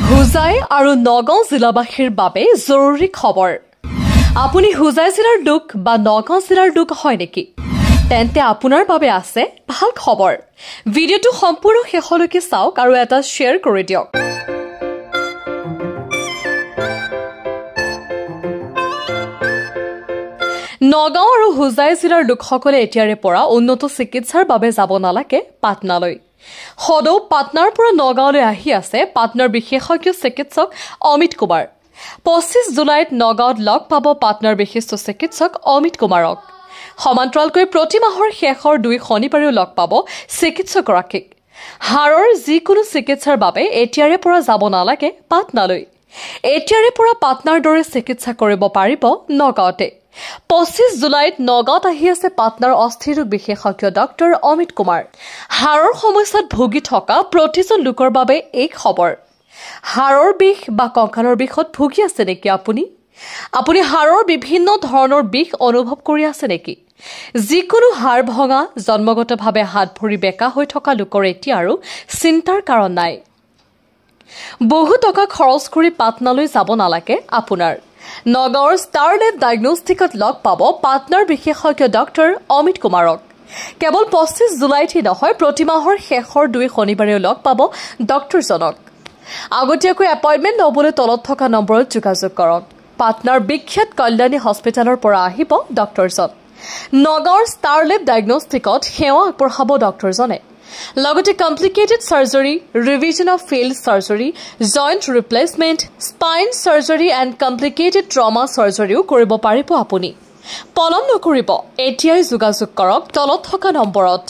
হুজাই আৰু নগাঁও জিলাবাসীৰ বাবে জৰুৰী খবৰ আপুনি হুজাই জিলাৰ লোক বা নগাঁও জিলাৰ লোক হয় নেকি তেন্তে আপোনাৰ বাবে আছে ভাল খবৰ ভিডিঅটো সম্পূৰ্ণ শেষলৈকে চাওক আৰু এটা শেয়াৰ কৰি দিয়ক নগাঁও আৰু হুজাই জিলাৰ লোকসকলে এতিয়াৰে পৰা উন্নত চিকিৎসাৰ বাবে যাব নালাগে পাটনালৈ সদৌ পাটনাৰ পৰা নগাঁৱলৈ আহি আছে পাটনাৰ বিশেষজ্ঞ চিকিৎসক অমিত কুমাৰ 25 জুলাইত নগাঁৱত লগ পাব পাটনাৰ বিশিষ্ট চিকিৎসক অমিত কুমাৰক সমান্তৰালকৈ প্ৰতি মাহৰ শেষৰ 2 শনিবাৰেও লগ পাব চিকিৎসকগৰাকীক হাড়ৰ যিকোনো চিকিৎসাৰ বাবে এতিয়াৰে পৰা যাব নালাগে পাটনালৈ এতিয়াৰে পৰা পাটনাৰ দৰে চিকিৎসা কৰিব পাৰিব নগাঁৱতে 25 জুলাইত নগাঁৱত আহি আছে পাটনাৰ অস্থি ৰোগ বিশেষজ্ঞ ডক্টৰ অমিত কুমাৰ হাড়ৰ সমস্যাত ভুগি থকা প্ৰতিজন লোকৰ বাবে এই খবৰ হাড়ৰ বিষ বা কঁকালৰ বিষত ভুগি আছে নেকি আপুনি হাড়ৰ বিভিন্ন ধৰণৰ বিষ অনুভৱ কৰি আছে নেকি যিকোনো হাড় ভঙা জন্মগতভাৱে হাত ভৰি বেকা হৈ থকা লোকৰ এতিয়া আৰু চিন্তাৰ কাৰণ নাই বহু টকা খৰচ কৰি পাটনালৈ যাব নালাগে আপোনাৰ নগাঁৱৰ ষ্টাৰলেট ডায়াগনষ্টিকত লগ পাব পাটনাৰ বিশেষজ্ঞ ডক্টৰ অমিত কুমাৰক কেৱল 25 জুলাইতে নহয় প্ৰতি মাহৰ শেষৰ 2 শনিবাৰেও লগ পাব ডক্টৰজনক আগতীয়াকৈ এপইণ্টমেণ্ট ল'বলৈ তলত থকা নম্বৰত যোগাযোগ কৰক পাটনাৰ বিখ্যাত কল্যাণী হস্পিটেলৰ পৰা আহিব ডক্টৰজন নগাঁৱৰ ষ্টাৰলেট ডায়াগনষ্টিকত সেৱা আগবঢ়াব ডক্টৰজনে লগতে complicated surgery revision of failed surgery joint replacement spine surgery and complicated trauma সাৰ্জাৰীও কৰিব পাৰিব আপুনি পলম নকৰিব এতিয়াই যোগাযোগ কৰক তলত থকা নম্বৰত